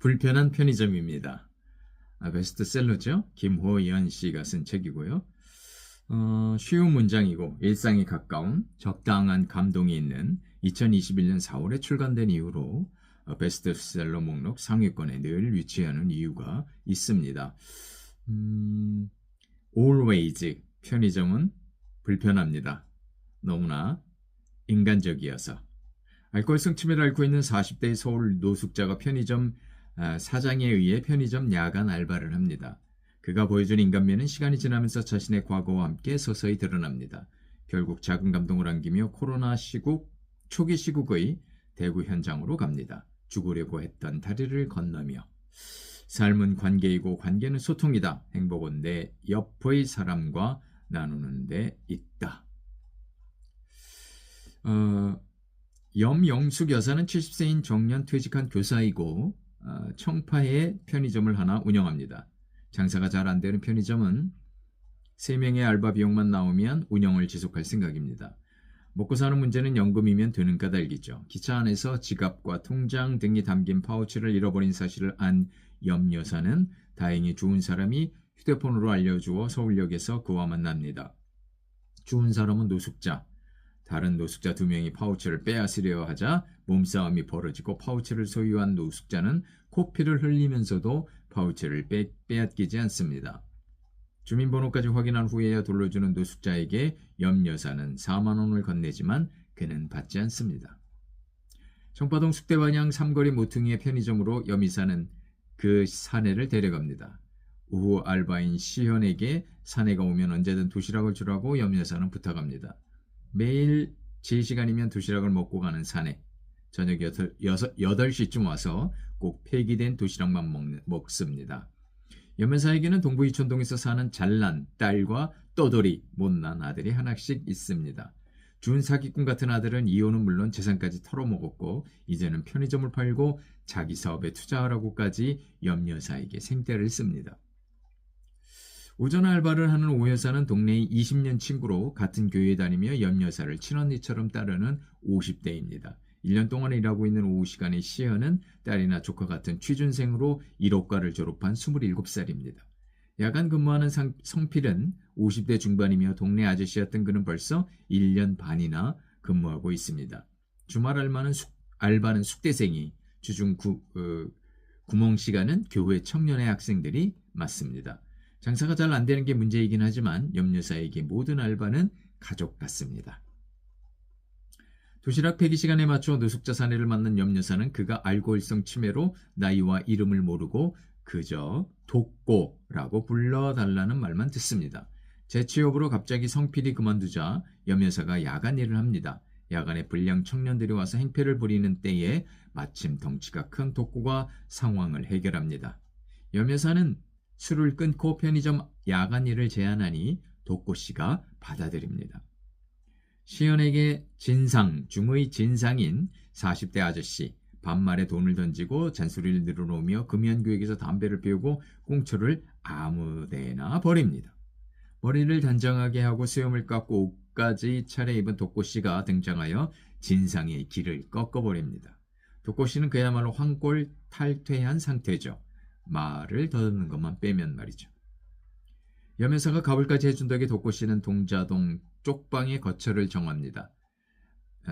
불편한 편의점입니다. 베스트셀러죠. 김호연 씨가 쓴 책이고요. 쉬운 문장이고 일상에 가까운 적당한 감동이 있는 2021년 4월에 출간된 이후로 베스트셀러 목록 상위권에 늘 위치하는 이유가 있습니다. Always 편의점은 불편합니다. 너무나 인간적이어서. 알코올성 치매를 앓고 있는 40대의 서울 노숙자가 편의점 사장에 의해 편의점 야간 알바를 합니다. 그가 보여준 인간미는 시간이 지나면서 자신의 과거와 함께 서서히 드러납니다. 결국 작은 감동을 안기며 코로나 시국, 초기 시국의 대구 현장으로 갑니다. 죽으려고 했던 다리를 건너며. 삶은 관계이고 관계는 소통이다. 행복은 내 옆의 사람과 나누는 데 있다. 염영숙 여사는 70세인 정년 퇴직한 교사이고 청파에 편의점을 하나 운영합니다. 장사가 잘 안 되는 편의점은 3명의 알바 비용만 나오면 운영을 지속할 생각입니다. 먹고 사는 문제는 연금이면 되는 까닭이죠. 기차 안에서 지갑과 통장 등이 담긴 파우치를 잃어버린 사실을 안 염 여사는 다행히 죽은 사람이 휴대폰으로 알려주어 서울역에서 그와 만납니다. 죽은 사람은 노숙자. 다른 노숙자 2명이 파우치를 빼앗으려 하자 몸싸움이 벌어지고 파우치를 소유한 노숙자는 코피를 흘리면서도 파우치를 빼앗기지 않습니다. 주민번호까지 확인한 후에야 돌려주는 노숙자에게 염 여사는 4만 원을 건네지만 그는 받지 않습니다. 청파동 숙대반향 삼거리 모퉁이의 편의점으로 염 이사는 그 사내를 데려갑니다. 오후 알바인 시현에게 사내가 오면 언제든 도시락을 주라고 염 여사는 부탁합니다. 매일 제 시간이면 도시락을 먹고 가는 사내. 저녁 8시쯤 와서 꼭 폐기된 도시락만 먹습니다. 염 여사에게는 동부 이촌동에서 사는 잘난 딸과 떠돌이 못난 아들이 하나씩 있습니다. 준 사기꾼 같은 아들은 이혼은 물론 재산까지 털어먹었고 이제는 편의점을 팔고 자기 사업에 투자하라고까지 염 여사에게 생떼를 씁니다. 오전 알바를 하는 오 여사는 동네의 20년 친구로 같은 교회에 다니며 염 여사를 친언니처럼 따르는 50대입니다. 1년 동안 일하고 있는 오후 시간의 시연은 딸이나 조카 같은 취준생으로 1호과를 졸업한 27살입니다. 야간 근무하는 성필은 50대 중반이며 동네 아저씨였던 그는 벌써 1년 반이나 근무하고 있습니다. 주말 알바는 숙대생이 주중 구멍 시간은 교회 청년회 학생들이 맡습니다. 장사가 잘 안 되는 게 문제이긴 하지만 염 여사에게 모든 알바는 가족 같습니다. 도시락 폐기 시간에 맞춰 노숙자 사내를 만난 염 여사는 그가 알코올성 치매로 나이와 이름을 모르고 그저 독고라고 불러달라는 말만 듣습니다. 재취업으로 갑자기 성필이 그만두자 염 여사가 야간 일을 합니다. 야간에 불량 청년들이 와서 행패를 부리는 때에 마침 덩치가 큰 독고가 상황을 해결합니다. 염 여사는 술을 끊고 편의점 야간 일을 제안하니 독고씨가 받아들입니다. 시연에게 중의 진상인 40대 아저씨, 반말에 돈을 던지고 잔소리를 늘어놓으며 금연구역에서 담배를 피우고 꽁초를 아무데나 버립니다. 머리를 단정하게 하고 수염을 깎고 옷까지 차려입은 독고씨가 등장하여 진상의 길을 꺾어버립니다. 독고씨는 그야말로 황골 탈퇴한 상태죠. 말을 더듬는 것만 빼면 말이죠. 염 여사가 가불까지 해준 덕에 독고씨는 동자동 쪽방의 거처를 정합니다.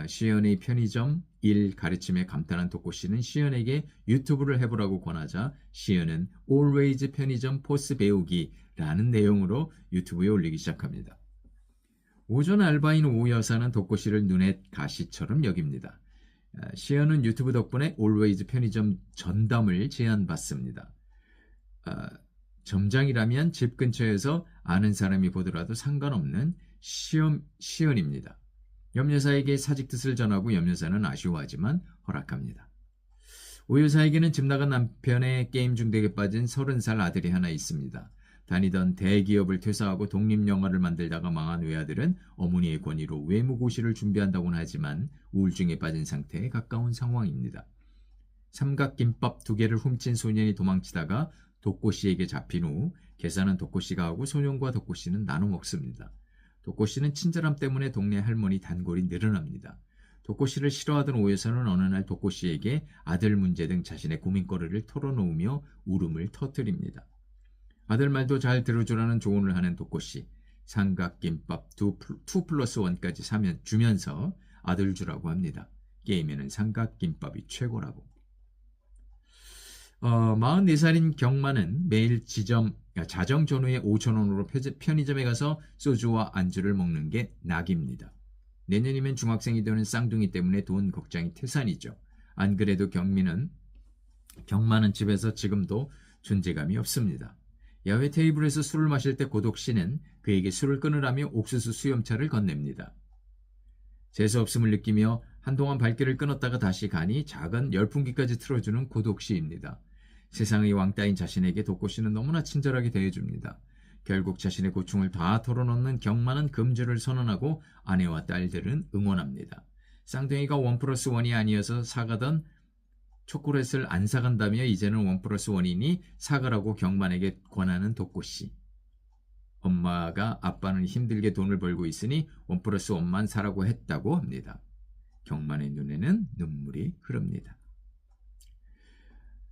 시연의 편의점 일 가르침에 감탄한 독고씨는 시연에게 유튜브를 해보라고 권하자 시연은 Always 편의점 포스 배우기라는 내용으로 유튜브에 올리기 시작합니다. 오전 알바인 오 여사는 독고씨를 눈의 가시처럼 여깁니다. 시연은 유튜브 덕분에 Always 편의점 전담을 제안받습니다. 점장이라면 집 근처에서 아는 사람이 보더라도 상관없는 시연입니다. 염 여사에게 사직 뜻을 전하고 염 여사는 아쉬워하지만 허락합니다. 오 여사에게는 집 나간 남편의 게임 중독에 빠진 30살 아들이 하나 있습니다. 다니던 대기업을 퇴사하고 독립영화를 만들다가 망한 외아들은 어머니의 권위로 외무고시를 준비한다고는 하지만 우울증에 빠진 상태에 가까운 상황입니다. 삼각김밥 2개를 훔친 소년이 도망치다가 독고씨에게 잡힌 후 계산은 독고씨가 하고 소년과 독고씨는 나눠 먹습니다. 독고씨는 친절함 때문에 동네 할머니 단골이 늘어납니다. 도꼬씨를 싫어하던 오 여사는 어느 날 도꼬씨에게 아들 문제 등 자신의 고민거리를 털어놓으며 울음을 터뜨립니다. 아들 말도 잘 들어주라는 조언을 하는 도꼬씨. 삼각김밥 2+1까지 주면서 아들 주라고 합니다. 게임에는 삼각김밥이 최고라고. 44살인 경마는 매일 자정 전후에 5,000원으로 편의점에 가서 소주와 안주를 먹는 게 낙입니다. 내년이면 중학생이 되는 쌍둥이 때문에 돈 걱정이 태산이죠. 안 그래도 경마는 집에서 지금도 존재감이 없습니다. 야외 테이블에서 술을 마실 때 고독씨는 그에게 술을 끊으라며 옥수수 수염차를 건넵니다. 재수없음을 느끼며 한동안 발길을 끊었다가 다시 가니 작은 열풍기까지 틀어주는 고독씨입니다. 세상의 왕따인 자신에게 도꼬씨는 너무나 친절하게 대해줍니다. 결국 자신의 고충을 다 털어놓는 경마는 금주를 선언하고 아내와 딸들은 응원합니다. 쌍둥이가 1+1이 아니어서 사가던 초콜릿을 안 사간다며 이제는 1+1이니 사가라고 경만에게 권하는 도꼬씨. 엄마가 아빠는 힘들게 돈을 벌고 있으니 1+1만 사라고 했다고 합니다. 경만의 눈에는 눈물이 흐릅니다.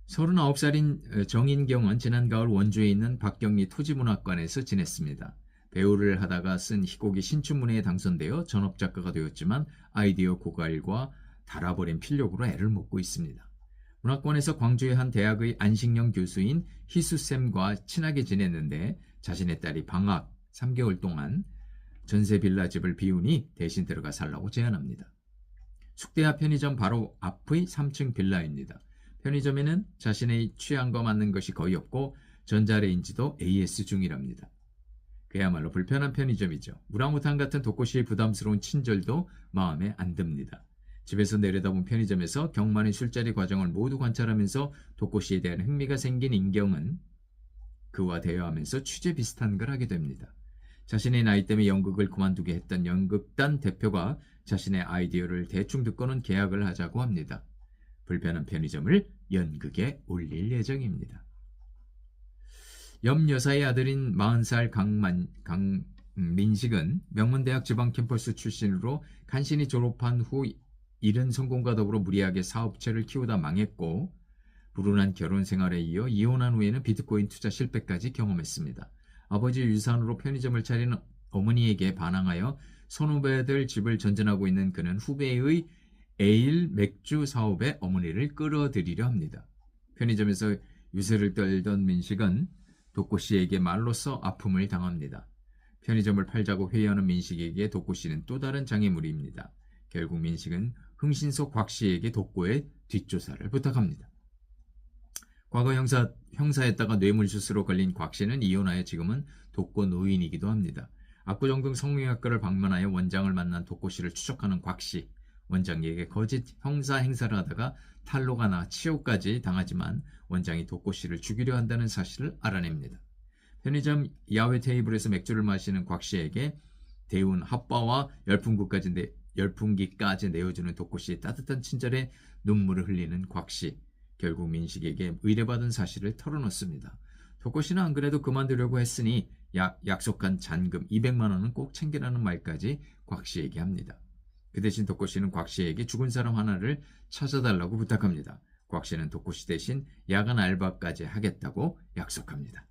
39살인 정인경은 지난 가을 원주에 있는 박경리 토지문학관에서 지냈습니다. 배우를 하다가 쓴 희곡이 신춘문예에 당선되어 전업작가가 되었지만 아이디어 고갈과 달아버린 필력으로 애를 먹고 있습니다. 문학관에서 광주의 한 대학의 안식령 교수인 희수쌤과 친하게 지냈는데 자신의 딸이 방학 3개월 동안 전세 빌라집을 비우니 대신 들어가 살라고 제안합니다. 숙대 앞 편의점 바로 앞의 3층 빌라입니다. 편의점에는 자신의 취향과 맞는 것이 거의 없고 전자레인지도 AS 중이랍니다. 그야말로 불편한 편의점이죠. 우랑우탄 같은 도꼬씨의 부담스러운 친절도 마음에 안 듭니다. 집에서 내려다본 편의점에서 경만의 술자리 과정을 모두 관찰하면서 도꼬씨에 대한 흥미가 생긴 인경은 그와 대화하면서 취재 비슷한 걸 하게 됩니다. 자신의 나이 때문에 연극을 그만두게 했던 연극단 대표가 자신의 아이디어를 대충 듣고는 계약을 하자고 합니다. 불편한 편의점을 연극에 올릴 예정입니다. 염여사의 아들인 40살 강민식은 명문대학 지방캠퍼스 출신으로 간신히 졸업한 후 이른 성공과 더불어 무리하게 사업체를 키우다 망했고 불운한 결혼 생활에 이어 이혼한 후에는 비트코인 투자 실패까지 경험했습니다. 아버지 유산으로 편의점을 차린 어머니에게 반항하여 선후배들 집을 전전하고 있는 그는 후배의 에일 맥주 사업에 어머니를 끌어들이려 합니다. 편의점에서 유세를 떨던 민식은 도꼬씨에게 말로써 아픔을 당합니다. 편의점을 팔자고 회의하는 민식에게 도꼬씨는 또 다른 장애물입니다. 결국 민식은 흥신소 곽씨에게 독고의 뒷조사를 부탁합니다. 과거 형사였다가 뇌물수수로 걸린 곽씨는 이혼하여 지금은 독고 노인이기도 합니다. 압구정동 성명학과를 방문하여 원장을 만난 도꼬씨를 추적하는 곽씨. 원장에게 거짓 형사 행사를 하다가 탈로가 나 치욕까지 당하지만 원장이 도꼬씨를 죽이려 한다는 사실을 알아냅니다. 편의점 야외 테이블에서 맥주를 마시는 곽씨에게 데운 핫바와 열풍기까지 내어주는 도꼬씨의 따뜻한 친절에 눈물을 흘리는 곽씨. 결국 민식에게 의뢰받은 사실을 털어놓습니다. 도꼬씨는 안 그래도 그만두려고 했으니 약속한 잔금 200만 원은 꼭 챙기라는 말까지 곽씨에게 합니다. 그 대신 도꼬씨는 곽씨에게 죽은 사람 하나를 찾아달라고 부탁합니다. 곽씨는 도꼬씨 대신 야간 알바까지 하겠다고 약속합니다.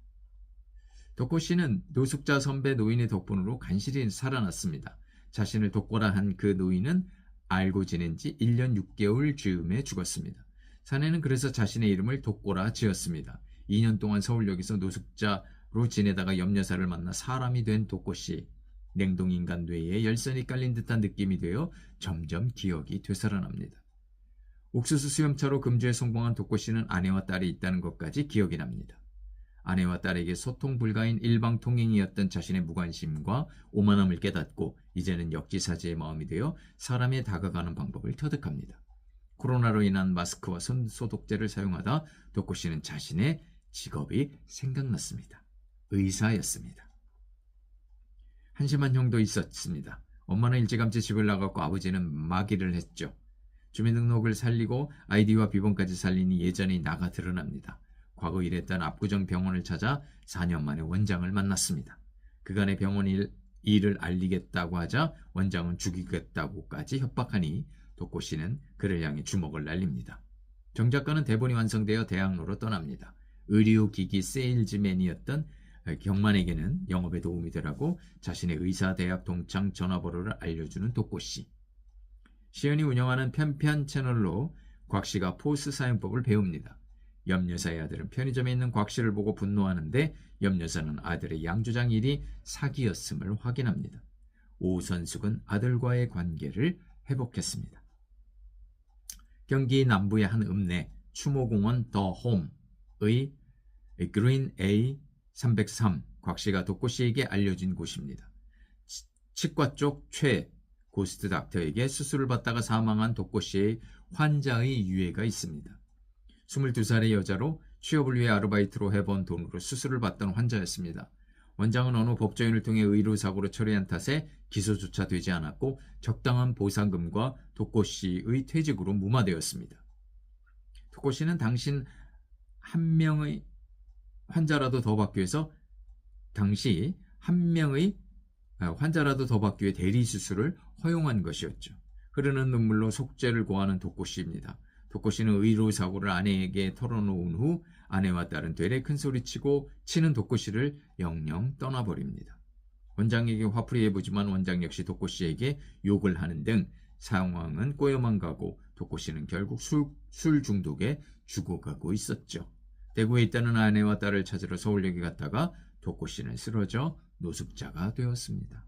도꼬씨는 노숙자 선배 노인의 덕분으로 간신히 살아났습니다. 자신을 독고라 한 그 노인은 알고 지낸 지 1년 6개월 즈음에 죽었습니다. 사내는 그래서 자신의 이름을 독고라 지었습니다. 2년 동안 서울역에서 노숙자로 지내다가 염여사를 만나 사람이 된 도꼬씨. 냉동인간 뇌에 열선이 깔린 듯한 느낌이 되어 점점 기억이 되살아납니다. 옥수수 수염차로 금주에 성공한 도꼬씨는 아내와 딸이 있다는 것까지 기억이 납니다. 아내와 딸에게 소통 불가인 일방통행이었던 자신의 무관심과 오만함을 깨닫고 이제는 역지사지의 마음이 되어 사람에 다가가는 방법을 터득합니다. 코로나로 인한 마스크와 손 소독제를 사용하다 도꼬씨는 자신의 직업이 생각났습니다. 의사였습니다. 한심한 형도 있었습니다. 엄마는 일찌감치 집을 나갔고 아버지는 마기를 했죠. 주민등록을 살리고 아이디와 비번까지 살리니 예전이 나가 드러납니다. 과거 일했던 압구정 병원을 찾아 4년 만에 원장을 만났습니다. 그간의 병원 일을 알리겠다고 하자 원장은 죽이겠다고까지 협박하니 독고씨는 그를 향해 주먹을 날립니다. 정 작가는 대본이 완성되어 대학로로 떠납니다. 의료기기 세일즈맨이었던 경만에게는 영업에 도움이 되라고 자신의 의사대학 동창 전화번호를 알려주는 독고씨. 시연이 운영하는 편편 채널로 곽씨가 포스 사용법을 배웁니다. 염여사의 아들은 편의점에 있는 곽씨를 보고 분노하는데 염여사는 아들의 양조장 일이 사기였음을 확인합니다. 오선숙은 아들과의 관계를 회복했습니다. 경기 남부의 한 읍내 추모공원 더 홈의 그린 A303 곽씨가 독고씨에게 알려진 곳입니다. 치과 쪽 최 고스트 닥터에게 수술을 받다가 사망한 독고씨의 환자의 유해가 있습니다. 22살의 여자로 취업을 위해 아르바이트로 해본 돈으로 수술을 받던 환자였습니다. 원장은 어느 법조인을 통해 의료사고로 처리한 탓에 기소조차 되지 않았고 적당한 보상금과 독고씨의 퇴직으로 무마되었습니다. 독고씨는 당신 한 명의 환자라도 더 받기 위해서 당시 한 명의 환자라도 더 받기 위해 대리수술을 허용한 것이었죠. 흐르는 눈물로 속죄를 고하는 독고씨입니다. 독고씨는 의료사고를 아내에게 털어놓은 후 아내와 딸은 되레 큰소리치고 치는 독고씨를 영영 떠나버립니다. 원장에게 화풀이해보지만 원장 역시 독고씨에게 욕을 하는 등 상황은 꼬여만 가고 독고씨는 결국 술 중독에 죽어가고 있었죠. 대구에 있다는 아내와 딸을 찾으러 서울역에 갔다가 독고씨는 쓰러져 노숙자가 되었습니다.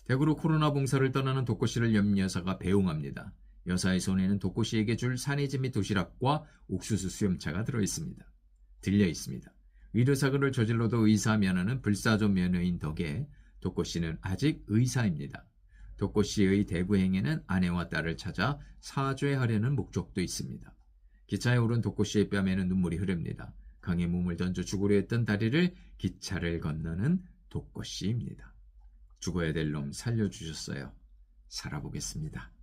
대구로 코로나 봉사를 떠나는 독고씨를 염여사가 배웅합니다. 여사의 손에는 독고씨에게 줄 산이즈 및 도시락과 옥수수 수염차가 들어있습니다. 들려있습니다. 의료사고를 저질러도 의사 면허는 불사조 면허인 덕에 독고씨는 아직 의사입니다. 독고씨의 대구 행에는 아내와 딸을 찾아 사죄하려는 목적도 있습니다. 기차에 오른 독고씨의 뺨에는 눈물이 흐릅니다. 강에 몸을 던져 죽으려 했던 다리를 기차를 건너는 독고씨입니다. 죽어야 될 놈 살려주셨어요. 살아보겠습니다.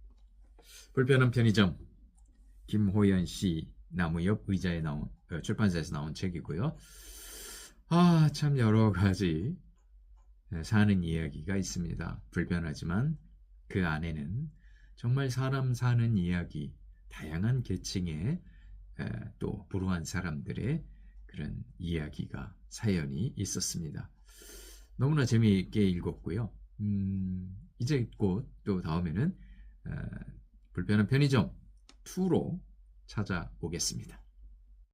불편한 편의점, 김호연 씨 나무 옆 의자에 나온 출판사에서 나온 책이고요. 참 여러 가지 사는 이야기가 있습니다. 불편하지만 그 안에는 정말 사람 사는 이야기, 다양한 계층의 또 불우한 사람들의 그런 이야기가 사연이 있었습니다. 너무나 재미있게 읽었고요. 이제 곧 또 다음에는 불편한 편의점 2로 찾아오겠습니다.